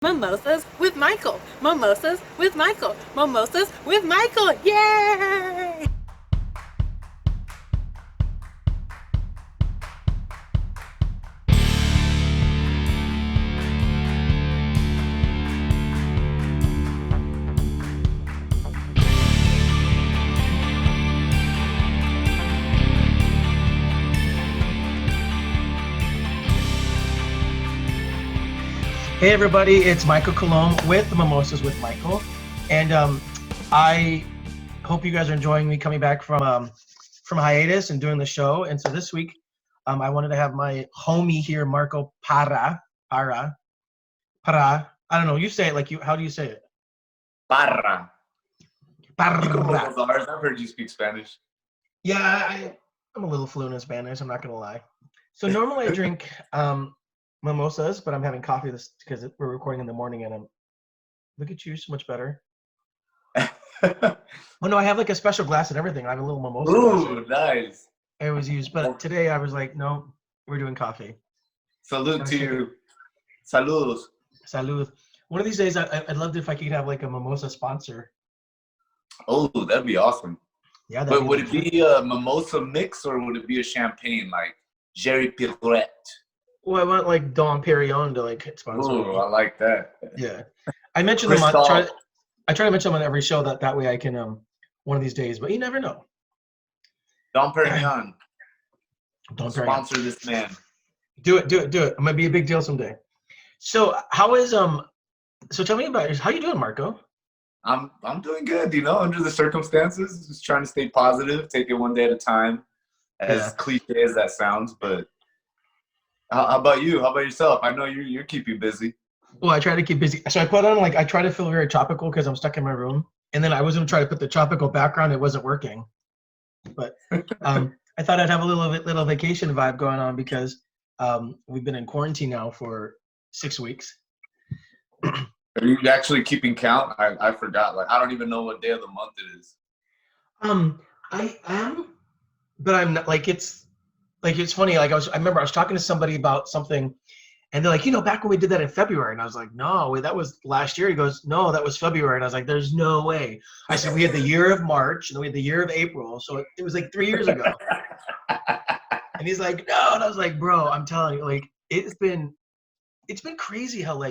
Mimosas with Michael. Mimosas with Michael. Mimosas with Michael. Yay! Hey everybody, it's Michael Colomb with Mimosas with Michael, and I hope you guys are enjoying me coming back from hiatus and doing the show. And so this week, I wanted to have my homie here, Marco Parra. I don't know. You say it like you. How do you say it? Parra. Parra. You can roll those R's. I've heard you speak Spanish. Yeah, I'm a little fluent in Spanish. I'm not gonna lie. So normally I drink mimosas, but I'm having coffee this because we're recording in the morning, and look at you, so much better. Oh no, I have like a special glass and everything. I have a little mimosa. Ooh, nice. I always use, but today I was like, no, we're doing coffee. Salute to you. Saludos. Salud. One of these days, I'd love if I could have like a mimosa sponsor. Oh, that'd be awesome. Yeah. But would it be a mimosa mix or would it be a champagne like Jerry Pirret? Well, I want like Dom Perignon to like sponsor. Oh, I like that. Yeah. I mentioned them. I try to mention them on every show that way I can one of these days, but you never know. Dom Perignon. Don't sponsor this man. Do it. I'm gonna be a big deal someday. So how is so tell me about how you doing, Marco? I'm doing good, under the circumstances. Just trying to stay positive, take it one day at a time. As cliche as that sounds, but how about you? How about yourself? I know you're keeping busy. Well, I try to keep busy. So I put on I try to feel very tropical because I'm stuck in my room. And then I was gonna try to put the tropical background. It wasn't working. But I thought I'd have a little vacation vibe going on because we've been in quarantine now for 6 weeks. Are you actually keeping count? I forgot. Like I don't even know what day of the month it is. I am, but I'm not it's funny. I remember I was talking to somebody about something, and they're like, back when we did that in February, and I was like, no, that was last year. He goes, no, that was February, and I was like, there's no way. I said we had the year of March, and then we had the year of April, so it was like 3 years ago. And he's like, no, and I was like, bro, I'm telling you, like it's been crazy how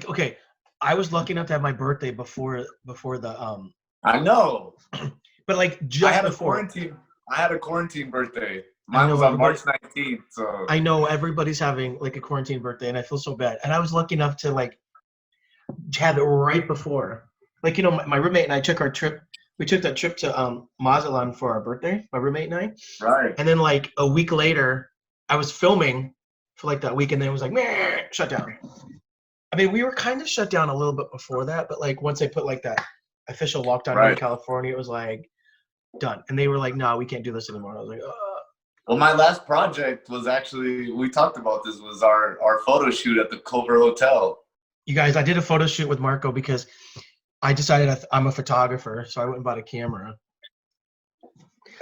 okay, I was lucky enough to have my birthday before the I know. But just I had a quarantine birthday. Mine was on March 19th. So I know everybody's having like a quarantine birthday, and I feel so bad. And I was lucky enough to have it right before. My roommate and I took our trip. We took that trip to Mazatlan for our birthday. My roommate and I. Right. And then a week later, I was filming for that week, and then it was like shut down. I mean, we were kind of shut down a little bit before that, but once they put that official lockdown in California, it was done. And they were like, no, we can't do this anymore. I was like, Well, my last project was actually, we talked about this, was our photo shoot at the Culver Hotel. You guys, I did a photo shoot with Marco because I decided I'm a photographer, so I went and bought a camera.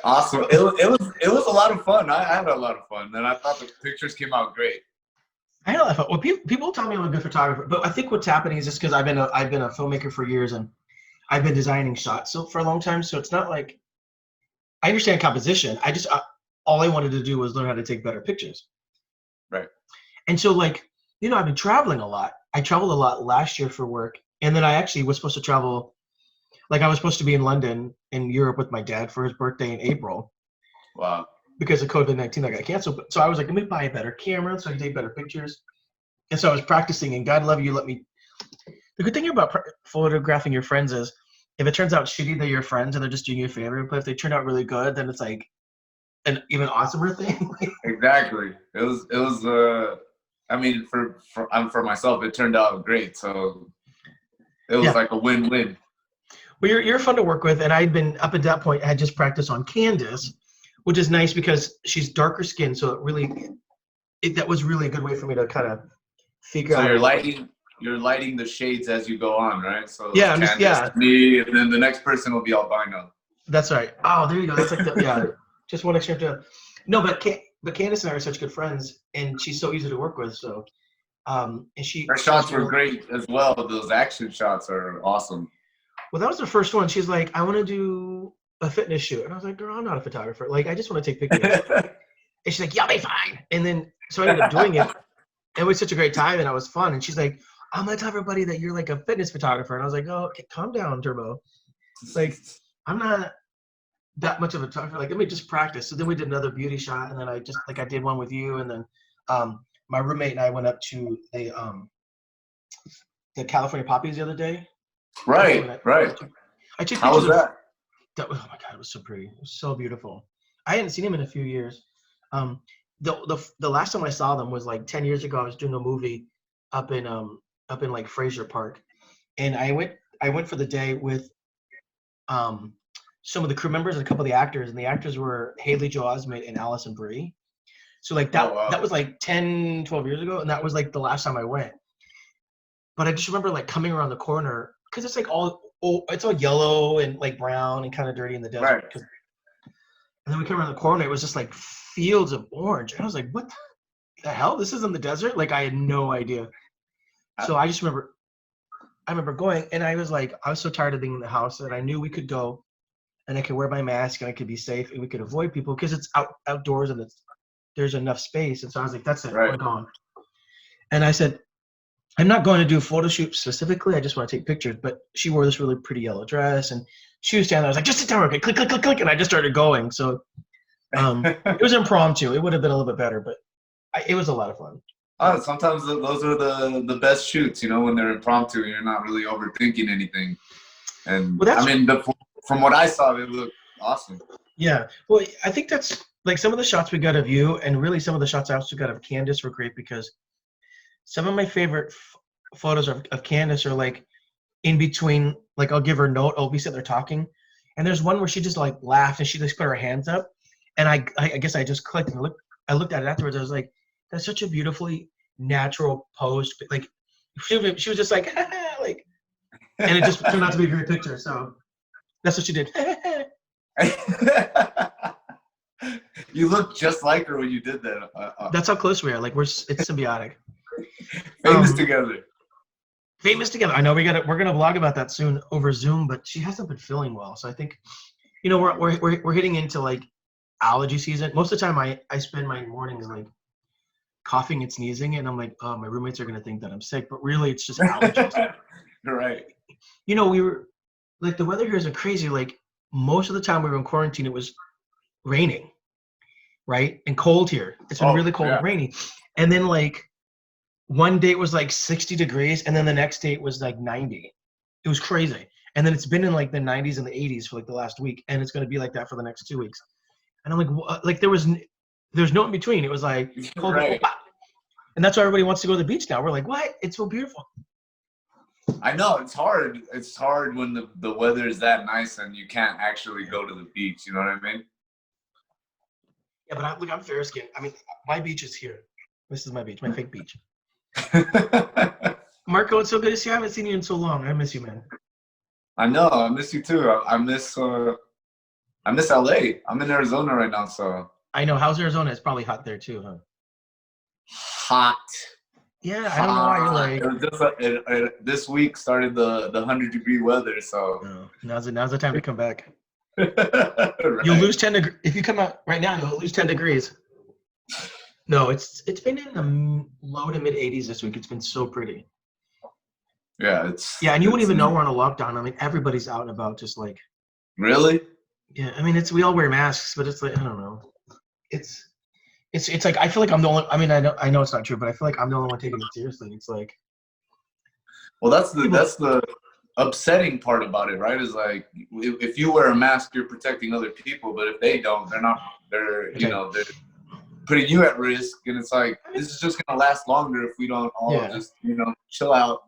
Awesome. It was a lot of fun. I had a lot of fun, and I thought the pictures came out great. I had a lot of fun. Well, people tell me I'm a good photographer, but I think what's happening is just because I've been a filmmaker for years, and I've been designing shots for a long time, so it's not like I understand composition. All I wanted to do was learn how to take better pictures. Right. And so I've been traveling a lot. I traveled a lot last year for work, and then I actually was supposed to travel. I was supposed to be in London in Europe with my dad for his birthday in April. Wow. Because of COVID-19, that got canceled. So I was like, let me buy a better camera so I can take better pictures. And so I was practicing, and God love you, let me. The good thing about photographing your friends is if it turns out shitty, they're your friends and they're just doing you a favor. But if they turn out really good, then it's like an even awesomer thing. Exactly. It was. I mean, for myself, it turned out great. So it was like a win-win. Well, you're fun to work with, and I'd been up at that point. I had just practiced on Candice, which is nice because she's darker skinned, so that was really a good way for me to kind of figure out. So you're lighting the shades as you go on, right? So yeah, me, and then the next person will be albino. That's right. Oh, there you go. That's just one extra. No, but Candice and I are such good friends, and she's so easy to work with. So And Her shots were great as well. Those action shots are awesome. Well, that was the first one. She's like, I want to do a fitness shoot. And I was like, girl, I'm not a photographer. Like, I just want to take pictures. And she's like, you'll be fine. And then, so I ended up doing it. It was such a great time and it was fun. And she's like, I'm going to tell everybody that you're like a fitness photographer. And I was like, oh, okay, calm down, Turbo. Like, I'm not that much of a photographer. Like, let me just practice. So then we did another beauty shot. And then I did one with you. And then my roommate and I went up to the California poppies the other day. Right. I took How was that? Oh my God, it was so pretty. It was so beautiful. I hadn't seen him in a few years. The last time I saw them was like 10 years ago. I was doing a movie up in like Fraser Park, and I went for the day with some of the crew members and a couple of the actors, and the actors were Haley Joel Osment and Allison Brie. So like that that was like 10, 12 years ago, and that was like the last time I went. But I just remember like coming around the corner because it's like it's all yellow and like brown and kind of dirty in the desert. Right. And then we came around the corner, it was just like fields of orange. And I was like, what the hell? This is in the desert? Like I had no idea. So I remember going, and I was like, I was so tired of being in the house that I knew we could go and I could wear my mask and I could be safe and we could avoid people because it's outdoors and there's enough space. And so I was like, that's it, we're gone. And I said, I'm not going to do a photo shoot specifically. I just want to take pictures. But she wore this really pretty yellow dress, and she was standing there. I was like, just sit down, okay, click, click, click, click, and I just started going. So it was impromptu. It would have been a little bit better, but it was a lot of fun. Sometimes those are the best shoots, you know, when they're impromptu and you're not really overthinking anything. And I mean, from what I saw, it looked awesome. Yeah. Well, I think that's like some of the shots we got of you, and really some of the shots I also got of Candice were great because some of my favorite photos of Candice are like in between, like I'll give her a note, I'll be sitting there talking, and there's one where she just like laughed and she just put her hands up, and I guess I just clicked and I looked at it afterwards. I was like, that's such a beautifully natural pose. Like she was just like, like, and it just turned out to be a great picture. So that's what she did. You look just like her when you did that. That's how close we are. Like it's symbiotic. Famous together. Famous together. I know we're gonna vlog about that soon over Zoom, but she hasn't been feeling well. So I think, you know, we're hitting into like allergy season. Most of the time I spend my mornings like coughing and sneezing, and I'm like, oh, my roommates are gonna think that I'm sick, but really it's just allergies. Right. You know, we were like, the weather here isn't crazy. Like most of the time we were in quarantine, it was raining, right? And cold here. It's been really cold and rainy. And then like one day it was like 60 degrees, and then the next day it was like 90. It was crazy. And then it's been in like the 90s and the 80s for like the last week, and it's going to be like that for the next 2 weeks. And I'm like, what? Like there's no in between. It was like cold, cold, and that's why everybody wants to go to the beach now. We're like, what? It's so beautiful. I know it's hard. It's hard when the weather is that nice and you can't actually go to the beach. You know what I mean? Yeah, but I'm fair skinned. I mean, my beach is here. This is my beach, my fake beach. Marco, it's so good to see you. I haven't seen you in so long. I miss you, man. I know. I miss you too. I miss LA. I'm in Arizona right now, so. I know. How's Arizona? It's probably hot there too, huh? Hot. Yeah, I don't know why you're like. It was just this week started the 100-degree weather, so. No, now's the time to come back. Right. You'll lose 10 degrees if you come out right now. You'll lose 10 degrees. No, it's been in the low to mid 80s this week. It's been so pretty. Yeah, and you wouldn't even know we're on a lockdown. I mean, everybody's out and about, just like. Really? Yeah, I mean, we all wear masks, but it's like, I don't know. It's like I feel like I'm the only. I mean, I know it's not true, but I feel like I'm the only one taking it seriously. It's like. Well, that's the upsetting part about it, right? Is like if you wear a mask, you're protecting other people, but if they don't, they're not. They're they're putting you at risk, and it's like this is just gonna last longer if we don't all just chill out,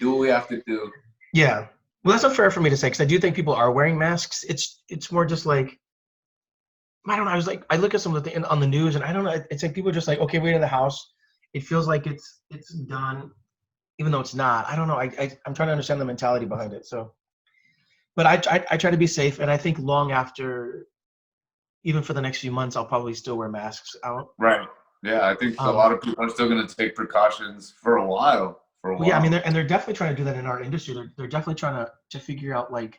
do what we have to do. Yeah. Well, that's not fair for me to say because I do think people are wearing masks. It's more just like. I don't know. I look at some of the things on the news, and I don't know. It's like people are just like, okay, we're in the house. It feels like it's done, even though it's not. I don't know. I'm trying to understand the mentality behind it. So, but I try to be safe, and I think long after, even for the next few months, I'll probably still wear masks out. Right. Yeah, I think a lot of people are still going to take precautions for a while. Yeah, I mean, they're definitely trying to do that in our industry. They're definitely trying to figure out like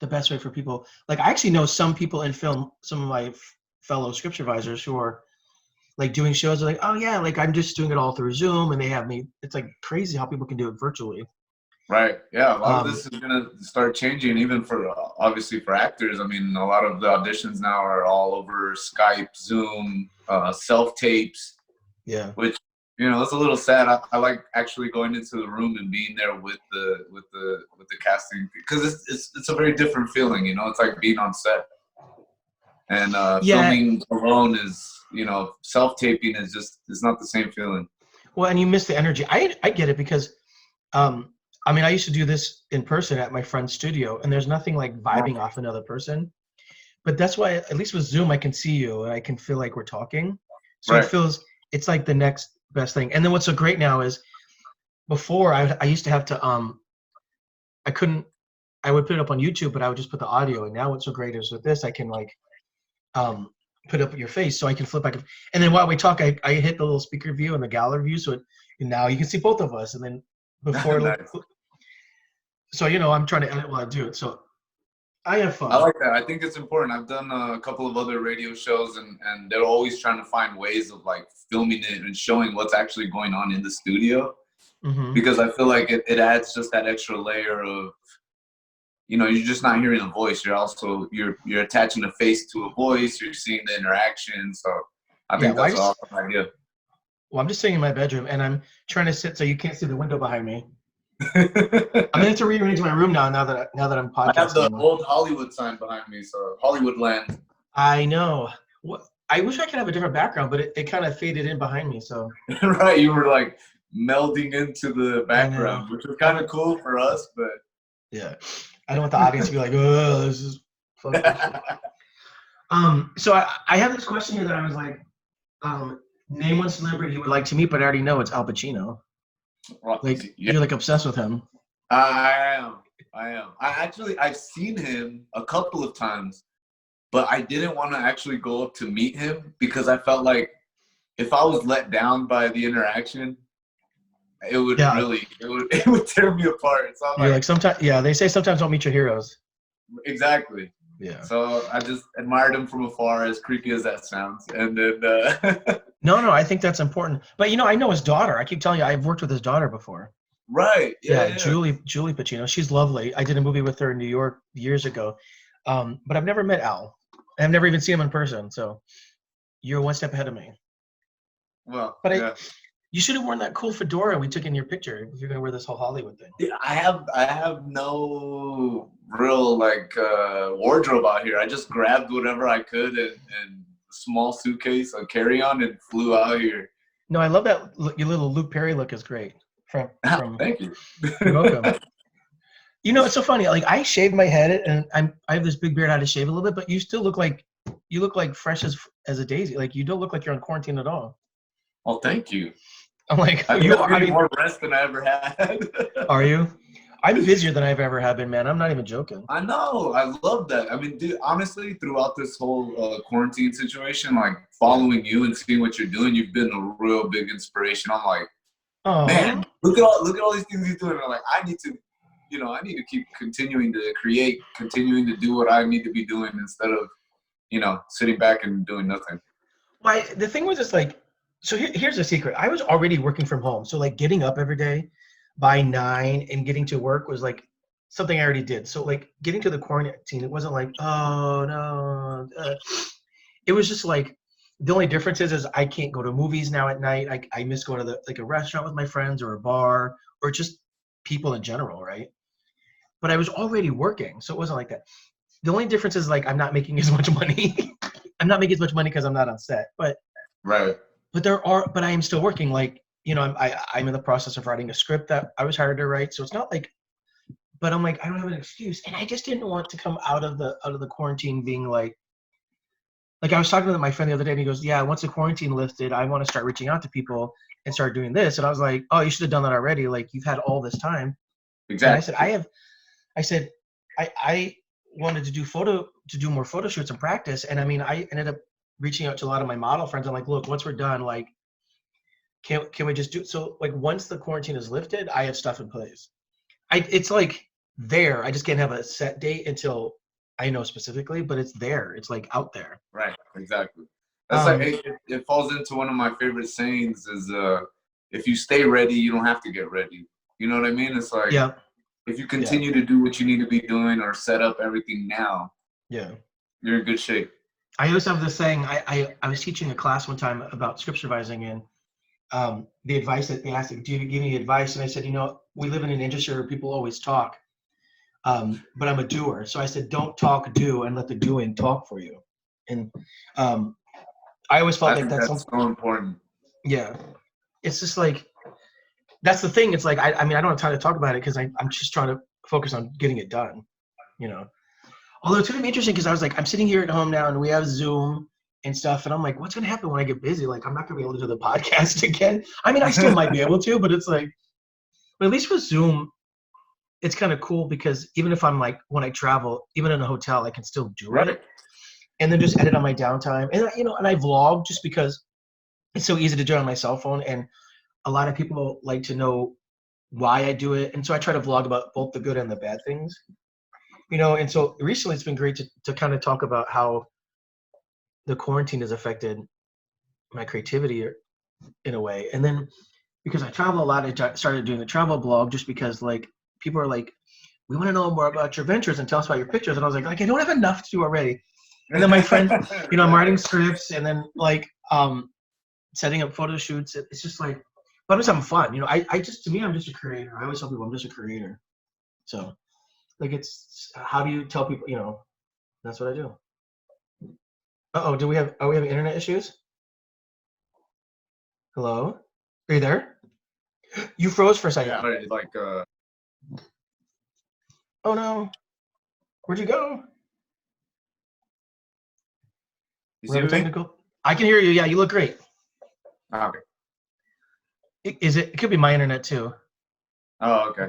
the best way for people. Like I actually know some people in film, some of my fellow script supervisors who are like doing shows. They're like, oh yeah, like I'm just doing it all through Zoom, and they have me. It's like crazy how people can do it virtually. Right. Yeah. A lot of this is going to start changing, even for obviously for actors. I mean, a lot of the auditions now are all over Skype, Zoom, self tapes. Yeah. Which, you know, it's a little sad. I like actually going into the room and being there with the casting, because it's a very different feeling. You know, it's like being on set. And filming alone is, you know, self taping is just, it's not the same feeling. Well, and you miss the energy. I get it because. I mean, I used to do this in person at my friend's studio, and there's nothing like vibing off another person. But that's why, at least with Zoom, I can see you and I can feel like we're talking. So It feels, it's like the next best thing. And then what's so great now is before I used to have to, I would put it up on YouTube, but I would just put the audio. And now what's so great is with this, I can like put up your face so I can flip back. And then while we talk, I hit the little speaker view and the gallery view. So now you can see both of us. And then before nice. So, you know, I'm trying to edit while I do it. So I have fun. I like that. I think it's important. I've done a couple of other radio shows, and they're always trying to find ways of like filming it and showing what's actually going on in the studio. Because I feel like it adds just that extra layer of, you know, you're just not hearing a voice. You're also, you're attaching a face to a voice. You're seeing the interaction. So I think that's an awesome idea. Well, I'm just sitting in my bedroom and I'm trying to sit so you can't see the window behind me. I'm gonna have to rearrange my room now that I'm podcasting. I have the old Hollywood sign behind me, so Hollywood land. I know. I wish I could have a different background, but it kind of faded in behind me. So right, you were like melding into the background, which was kind of cool for us, but yeah, I don't want the audience to be like, oh, this is fun. So I have this question here that I was like, name one celebrity you would like to meet, but I already know it's Al Pacino. Like you're like obsessed with him. I am. I've seen him a couple of times, but I didn't want to actually go up to meet him because I felt like if I was let down by the interaction, it would it would tear me apart. So you're like sometimes, they say sometimes don't meet your heroes. Exactly. Yeah. So I just admired him from afar, as creepy as that sounds. And then No, I think that's important. But you know, I know his daughter. I keep telling you, I've worked with his daughter before. Right. Yeah. Julie Pacino. She's lovely. I did a movie with her in New York years ago. But I've never met Al. I've never even seen him in person. So you're one step ahead of me. Well, but you should have worn that cool fedora we took in your picture if you're gonna wear this whole Hollywood thing. Yeah, I have no real wardrobe out here. I just grabbed whatever I could and small suitcase, a carry-on, and flew out here. No, I love that. Your little Luke Perry look is great. Thank you. You're welcome. You know, it's so funny. Like I shaved my head and I have this big beard. I had to shave a little bit, but you still look like fresh as a daisy. Like you don't look like you're on quarantine at all. Well, thank you. I'm like, I mean, more rest than I ever had. Are you? I'm busier than I've ever have been, man. I'm not even joking. I know. I love that. I mean, dude, honestly, throughout this whole quarantine situation, like following you and seeing what you're doing, you've been a real big inspiration. I'm like, man, look at all these things you're doing. I'm like, I need to keep continuing to create, continuing to do what I need to be doing instead of, sitting back and doing nothing. Why? The thing was, it's like, so here's the secret. I was already working from home. So like getting up every day by 9 and getting to work was like something I already did. So like getting to the quarantine, it wasn't like, oh no. It was just like, the only difference is I can't go to movies now at night. I miss going to a restaurant with my friends or a bar or just people in general, right? But I was already working. So it wasn't like that. The only difference is like, I'm not making as much money. I'm not making as much money because I'm not on set, but right. But I am still working. Like, I'm in the process of writing a script that I was hired to write. So it's not like, but I'm like, I don't have an excuse. And I just didn't want to come out of the quarantine being like I was talking to my friend the other day and he goes, yeah, once the quarantine lifted, I want to start reaching out to people and start doing this. And I was like, oh, you should have done that already. Like you've had all this time. Exactly. And I wanted to do more photo shoots and practice. And I mean, I ended up reaching out to a lot of my model friends. I'm like, look, once we're done, like, can we just do so? Like, once the quarantine is lifted, I have stuff in place. It's like there. I just can't have a set date until I know specifically, but it's there. It's like out there. Right. Exactly. That's like it falls into one of my favorite sayings is if you stay ready, you don't have to get ready. You know what I mean? It's like if you continue to do what you need to be doing or set up everything now, you're in good shape. I always have this saying. I was teaching a class one time about script supervising, and the advice that they asked, do you give me advice? And I said, we live in an industry where people always talk, but I'm a doer. So I said, don't talk, do, and let the doing talk for you. And I always felt like that's so important. Yeah. It's just like, that's the thing. It's like, I mean, I don't have time to talk about it because I'm just trying to focus on getting it done, Although it's going to be interesting because I was like, I'm sitting here at home now and we have Zoom and stuff. And I'm like, what's going to happen when I get busy? Like, I'm not going to be able to do the podcast again. I mean, I still might be able to, but it's like, but at least with Zoom, it's kind of cool because even if I'm like, when I travel, even in a hotel, I can still do it. And then just edit on my downtime. And, and I vlog just because it's so easy to do it on my cell phone. And a lot of people like to know why I do it. And so I try to vlog about both the good and the bad things, and so recently it's been great to kind of talk about how the quarantine has affected my creativity in a way. And then because I travel a lot, I started doing a travel blog just because like people are like, we want to know more about your ventures and tell us about your pictures. And I was like, I don't have enough to do already. And then my friend, I'm writing scripts and then like setting up photo shoots. It's just like, but I'm just having fun. To me, I'm just a creator. I always tell people I'm just a creator. So like, it's, how do you tell people, that's what I do. Uh-oh, are we having internet issues? Hello? Are you there? You froze for a second. Yeah, like, oh no. Where'd you go? You see me? Technical. I can hear you. Yeah, you look great. Okay. It could be my internet too. Oh, okay.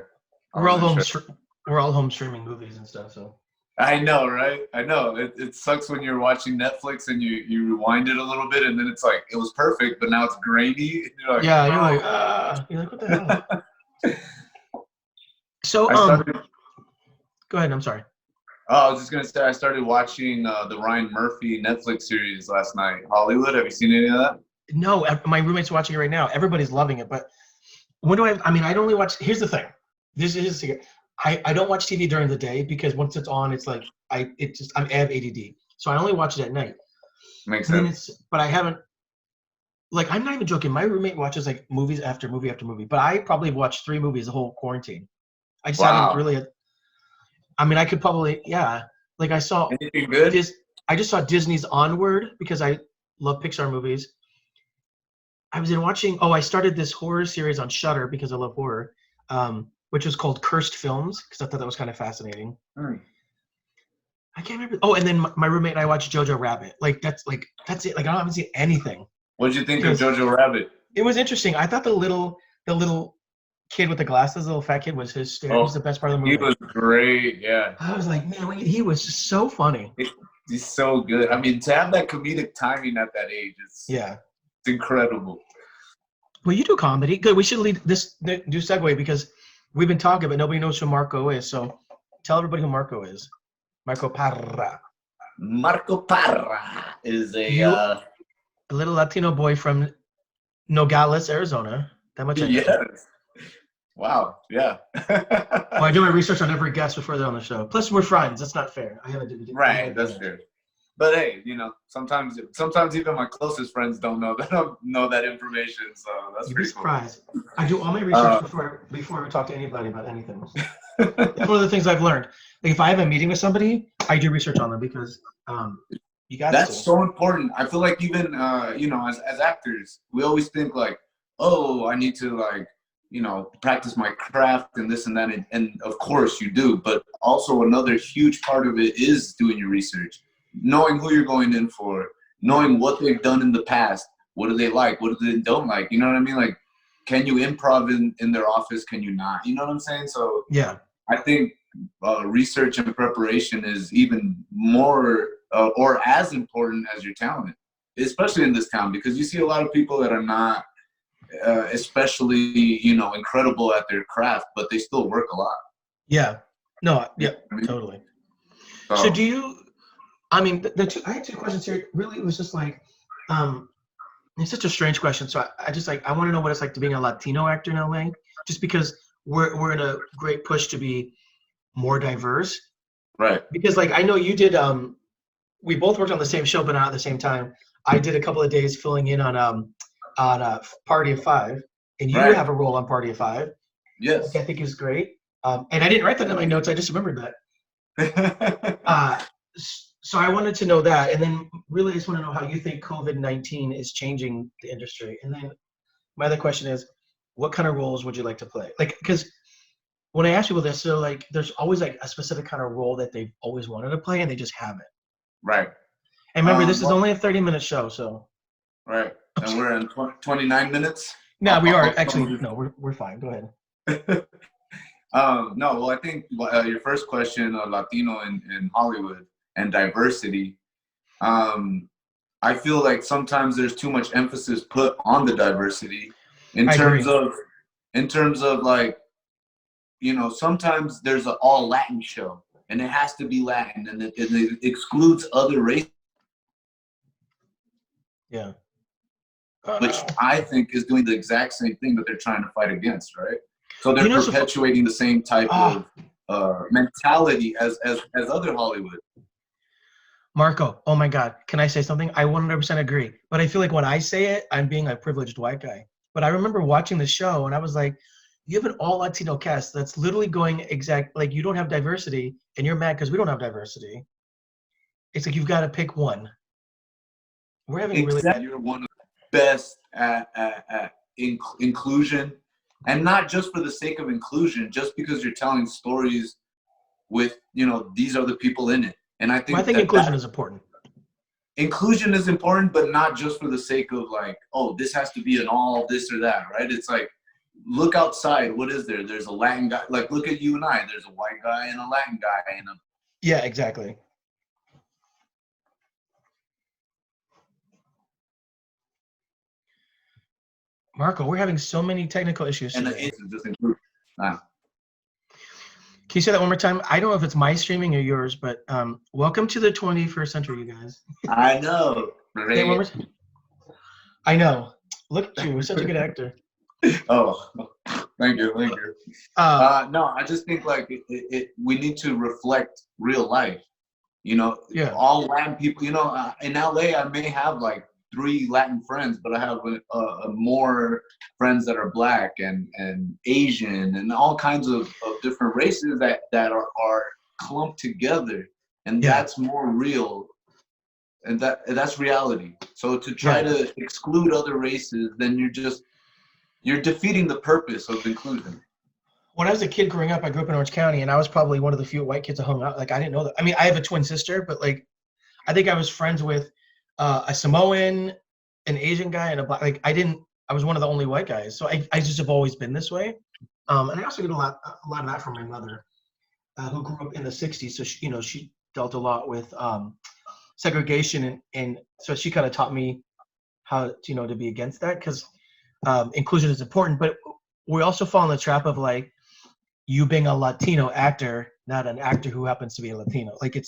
We're all home streaming movies and stuff, so. I know, right? I know. It sucks when you're watching Netflix and you rewind it a little bit and then it's like, it was perfect, but now it's grainy. And you're like, you're like, what the hell? So, go ahead. I'm sorry. Oh, I was just going to say, I started watching the Ryan Murphy Netflix series last night. Hollywood. Have you seen any of that? No, my roommate's watching it right now. Everybody's loving it, but when do I'd only watch, here's the thing. This is a secret. I don't watch TV during the day because once it's on, it's like I have ADD, so I only watch it at night. Makes sense. But I haven't. Like, I'm not even joking. My roommate watches like movies after movie after movie, but I probably have watched 3 movies the whole quarantine. I just haven't really. I could probably Like I saw. Anything good? I just saw Disney's Onward because I love Pixar movies. I was watching. Oh, I started this horror series on Shudder because I love horror. Which was called Cursed Films, because I thought that was kind of fascinating. I can't remember. Oh, and then my roommate and I watched Jojo Rabbit. Like, that's it. Like, I haven't seen anything. What did you think of Jojo Rabbit? It was interesting. I thought the little kid with the glasses, the little fat kid, was hysterical. He was the best part of the movie. He was great, yeah. I was like, man, he was just so funny. He's so good. I mean, to have that comedic timing at that age, it's incredible. Well, you do comedy. Good. We should do segue because we've been talking, but nobody knows who Marco is. So tell everybody who Marco is. Marco Parra. Marco Parra is a little Latino boy from Nogales, Arizona. That much I know. Yes. Wow. Yeah. Well, I do my research on every guest before they're on the show. Plus, we're friends. That's not fair. Right. That's fair. But hey, sometimes even my closest friends don't know that information. So that's You'd pretty be surprised. Cool. I do all my research before I talk to anybody about anything. It's one of the things I've learned. Like, if I have a meeting with somebody, I do research on them because you got to. That's so important. I feel like even as actors, we always think like, oh, I need to practice my craft and this and that, and of course you do. But also another huge part of it is doing your research. Knowing who you're going in for, knowing what they've done in the past, what do they like, what do they don't like, you know what I mean? Like, can you improv in their office, can you not? You know what I'm saying? So yeah, I think research and preparation is even more or as important as your talent. especially in this town, because you see a lot of people that are not especially, you know, incredible at their craft, but they still work a lot. Yeah. No, yeah, I mean, totally. So do you, I mean, I had two questions here. Really, it was just like, it's such a strange question. So I just like, I want to know what it's like to being a Latino actor in LA, just because we're in a great push to be more diverse. Right. Because like, I know you did, we both worked on the same show, but not at the same time. I did a couple of days filling in on Party of Five, and you have a role on Party of Five. Yes. Which I think is great. And I didn't write that in my notes. I just remembered that. So I wanted to know that, and then really I just want to know how you think COVID-19 is changing the industry. And then my other question is, what kind of roles would you like to play? Like, because when I ask people this, they're like, there's always like a specific kind of role that they've always wanted to play, and they just haven't. Right. And remember, this is only a 30-minute show, so. Right. And we're in 29 minutes. No, we are actually. No, we're fine. Go ahead. No, well, I think your first question, Latino in Hollywood and diversity, I feel like sometimes there's too much emphasis put on the diversity in terms of like, you know, sometimes there's an all Latin show and it has to be Latin and it excludes other races. Yeah. Which I think is doing the exact same thing that they're trying to fight against, right? So they're perpetuating the same type of mentality as other Hollywood. Marco, oh my God, can I say something? I 100% agree. But I feel like when I say it, I'm being a privileged white guy. But I remember watching the show and I was like, you have an all Latino cast that's literally going like you don't have diversity and you're mad because we don't have diversity. It's like you've got to pick one. We're having really bad. You're one of the best at inclusion. And not just for the sake of inclusion, just because you're telling stories with, you know, these are the people in it. And I think inclusion is important. Inclusion is important, but not just for the sake of like, oh, this has to be an all this or that, right? It's like, look outside. What is there? There's a Latin guy. Like, look at you and I. There's a white guy and a Latin guy and a. Yeah, exactly. Marco, we're having so many technical issues today. And it's just include. Can you say that one more time? I don't know if it's my streaming or yours, but welcome to the 21st century, you guys. I know. Say one more time. I know. Look at you. You're such a good actor. Oh, thank you. No, I just think like we need to reflect real life. You know, all Latin people. You know, in LA, I may have like 3 Latin friends, but I have more friends that are Black and Asian and all kinds of different races that are clumped together, and that's more real, and that's reality. So to try to exclude other races, then you're defeating the purpose of inclusion. When I was a kid growing up, I grew up in Orange County, and I was probably one of the few white kids that hung out. Like I didn't know that. I mean, I have a twin sister, but like I think I was friends with a Samoan, an Asian guy, and a Black. Like I was one of the only white guys. So I just have always been this way. And I also get a lot of that from my mother, who grew up in the 60s. So she dealt a lot with segregation, and so she kind of taught me how to be against that, because inclusion is important. But we also fall in the trap of like you being a Latino actor, not an actor who happens to be a Latino. Like do you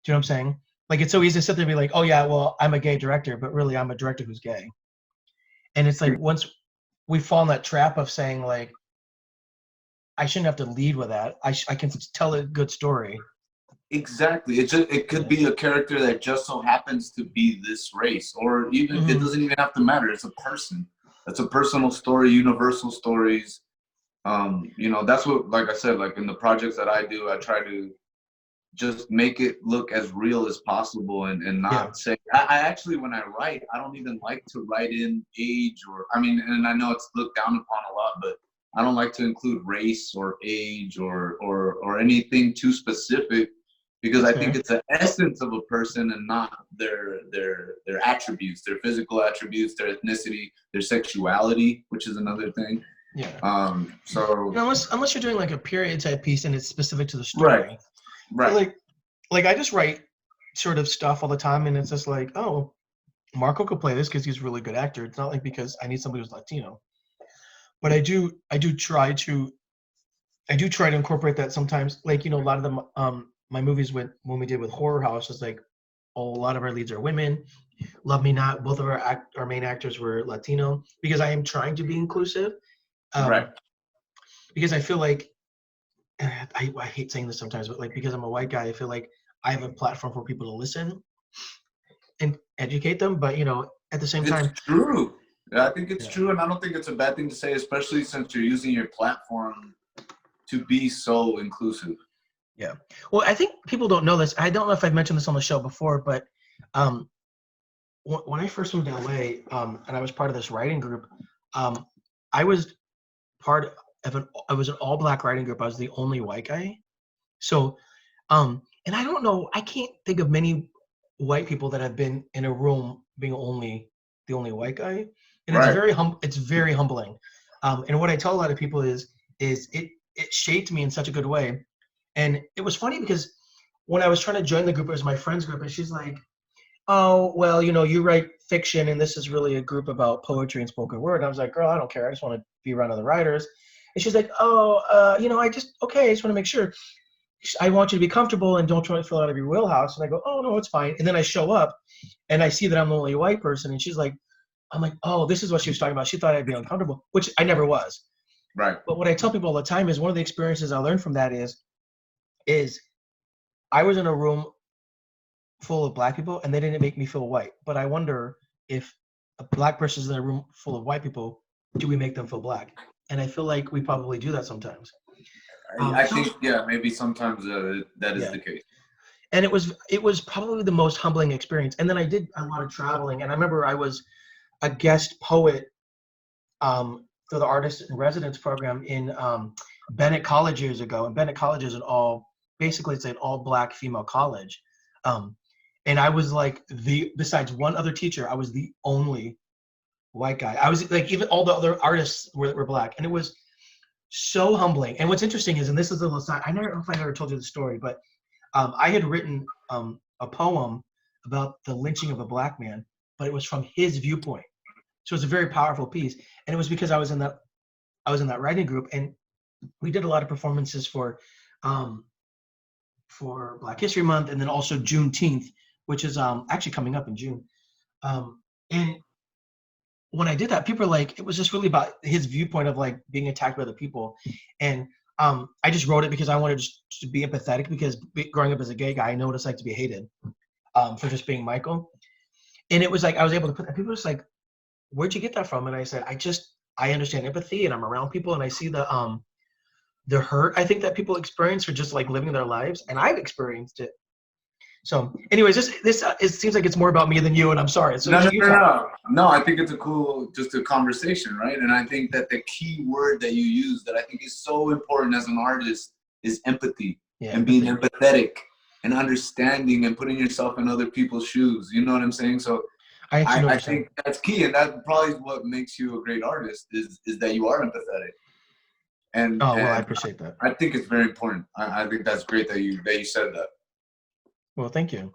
know what I'm saying? Like, it's so easy to sit there and be like, oh, yeah, well, I'm a gay director, but really I'm a director who's gay. And it's like, once we fall in that trap of saying, like, I shouldn't have to lead with that. I can tell a good story. Exactly. It could be a character that just so happens to be this race, or even it doesn't even have to matter. It's a person. It's a personal story, universal stories. You know, that's what, like I said, like in the projects that I do, I try to just make it look as real as possible and not say, I actually, when I write, I don't even like to write in age and I know it's looked down upon a lot, but I don't like to include race or age or anything too specific, because I think it's the essence of a person and not their attributes, their physical attributes, their ethnicity, their sexuality, which is another thing. Yeah. So unless you're doing like a period type piece and it's specific to the story. Right. Like I just write sort of stuff all the time, and it's just like, oh, Marco could play this because he's a really good actor. It's not like because I need somebody who's Latino, but I do try to incorporate that sometimes. Like, a lot of them, my movies when we did with Horror House is like, a lot of our leads are women. Love Me Not, both of our main actors were Latino because I am trying to be inclusive. Right. Because I feel like, I hate saying this sometimes, but like because I'm a white guy, I feel like I have a platform for people to listen and educate them. But at the same time, It's true. I think it's yeah. true, and I don't think it's a bad thing to say, especially since you're using your platform to be so inclusive. Yeah. Well, I think people don't know this. I don't know if I've mentioned this on the show before, but when I first moved to LA, and I was part of this writing group, I was I was an all-black writing group. I was the only white guy. So, and I don't know, I can't think of many white people that have been in a room being the only white guy. And Right. it's very humbling. And what I tell a lot of people is it shaped me in such a good way. And it was funny because when I was trying to join the group, it was my friend's group, and she's like, oh, well, you write fiction, and this is really a group about poetry and spoken word. And I was like, girl, I don't care. I just want to be around other writers. And she's like, oh, I just want to make sure. I want you to be comfortable and don't try to fill out of your wheelhouse. And I go, oh, no, it's fine. And then I show up, and I see that I'm the only white person. And I'm like, oh, this is what she was talking about. She thought I'd be uncomfortable, which I never was. Right. But what I tell people all the time is one of the experiences I learned from that is I was in a room full of black people, and they didn't make me feel white. But I wonder if a black person is in a room full of white people, do we make them feel black? And I feel like we probably do that sometimes. I think, yeah, maybe sometimes that is the case. And it was probably the most humbling experience. And then I did a lot of traveling, and I remember I was a guest poet for the Artist in Residence program in Bennett College years ago. And Bennett College is it's an all-black female college. And I was like besides one other teacher, I was the only white guy. I was like, even all the other artists were black. And it was so humbling. And what's interesting is, and this is a little side, I don't know if I ever told you the story, but I had written a poem about the lynching of a black man, but it was from his viewpoint. So it's a very powerful piece. And it was because I was in that writing group, and we did a lot of performances for Black History Month, and then also Juneteenth, which is actually coming up in June. And when I did that, people were like, it was just really about his viewpoint of like being attacked by other people. And I just wrote it because I wanted to be empathetic, because growing up as a gay guy, I know what it's like to be hated for just being Michael. And it was like, I was able to put that. People were just like, where'd you get that from? And I said, I understand empathy, and I'm around people, and I see the hurt I think that people experience for just like living their lives, and I've experienced it. So, anyways, it seems like it's more about me than you, and I'm sorry. So No. I think it's just a conversation, right? And I think that the key word that you use that I think is so important as an artist is empathy, and being empathetic and understanding and putting yourself in other people's shoes. You know what I'm saying? So I think that's key, and that probably is what makes you a great artist is that you are empathetic. And I appreciate that. I think it's very important. I think that's great that you said that. Well, thank you.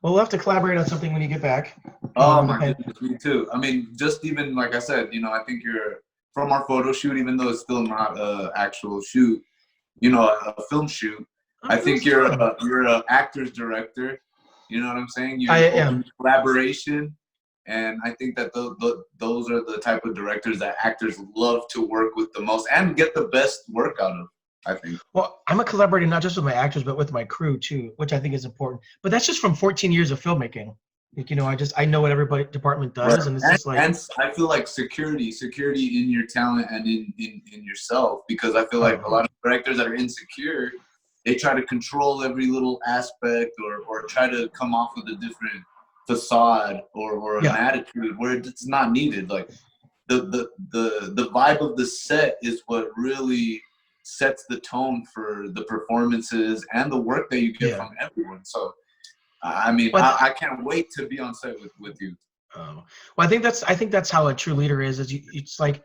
Well, we'll have to collaborate on something when you get back. Oh my goodness, me too. I mean, just even like I said, I think you're from our photo shoot, even though it's still not an actual shoot, a film shoot. I think you're an actor's director. You know what I'm saying? I am. Collaboration. And I think that those are the type of directors that actors love to work with the most and get the best work out of, I think. Well, I'm a collaborator not just with my actors, but with my crew too, which I think is important. But that's just from 14 years of filmmaking. Like, I know what every department does, right. And it's just like. And I feel like security in your talent and in yourself, because I feel like a lot of directors that are insecure, they try to control every little aspect or try to come off with a different facade or an attitude where it's not needed. Like the vibe of the set is what really sets the tone for the performances and the work that you get from everyone. So I mean, I can't wait to be on set with you. Well, I think that's how a true leader is it's like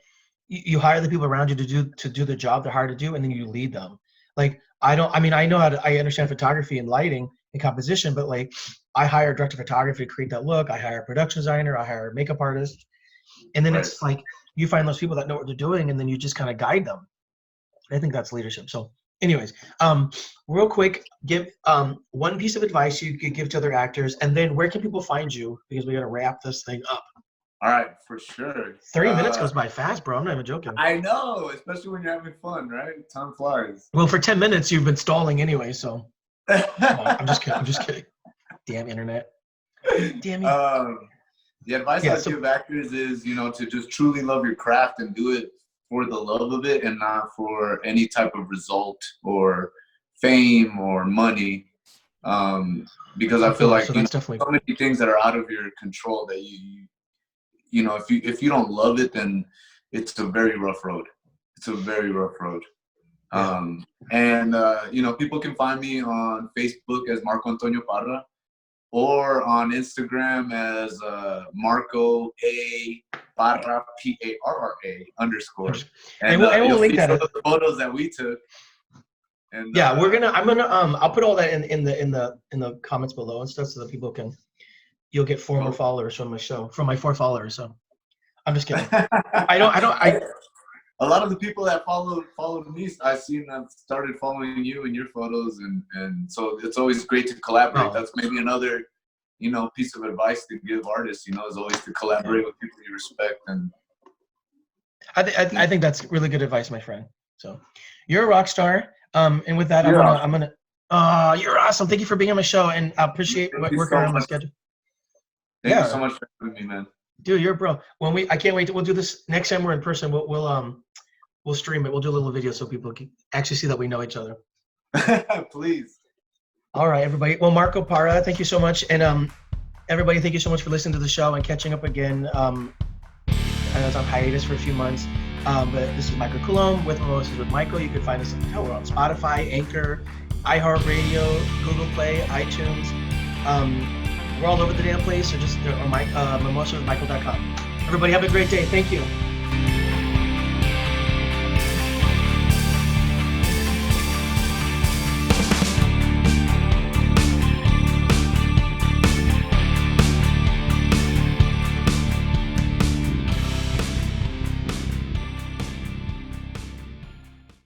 you hire the people around you to do the job they're hired to do, and then you lead them. Like I understand photography and lighting and composition, but like I hire a director of photography to create that look. I hire a production designer. I hire a makeup artist. And then it's like you find those people that know what they're doing, and then you just kind of guide them. I think that's leadership. So anyways, real quick, give one piece of advice you could give to other actors, and then where can people find you? Because we got to wrap this thing up. All right, for sure. 30 minutes goes by fast, bro. I'm not even joking. I know, especially when you're having fun, right? Time flies. Well, for 10 minutes, you've been stalling anyway, so. I'm just kidding. I'm just kidding. Damn internet. Damn you. The advice I give actors is, to just truly love your craft and do it for the love of it and not for any type of result or fame or money. Because I feel like so many things that are out of your control that if you don't love it, then it's a very rough road. It's a very rough road. People can find me on Facebook as Marco Antonio Parra, or on Instagram as Marco A Parra PARRA _. And we'll link that. The photos that we took. And I'll put all that in the comments below and stuff so that people you'll get 4 more followers from my show, from my 4 followers. So I'm just kidding. A lot of the people that followed me, I've seen them started following you and your photos, and so it's always great to collaborate. That's maybe another, piece of advice to give artists, is always to collaborate with people you respect. And I think that's really good advice, my friend. So you're a rock star. And with that, I'm gonna. You're awesome. Thank you for being on my show, and I appreciate working on my schedule. Thank you so much for having me, man. Dude, you're a bro. I can't wait. We'll do this next time we're in person. We'll stream it. We'll do a little video so people can actually see that we know each other. Please. All right, everybody. Well, Marco Parra, thank you so much, and everybody, thank you so much for listening to the show and catching up again. I was on hiatus for a few months, but this is Michael Coulomb with Mimosas with Michael. You can find us we're on Spotify, Anchor, iHeartRadio, Google Play, iTunes. We're all over the damn place, so just mimosaswithmichael.com. Everybody have a great day. Thank you.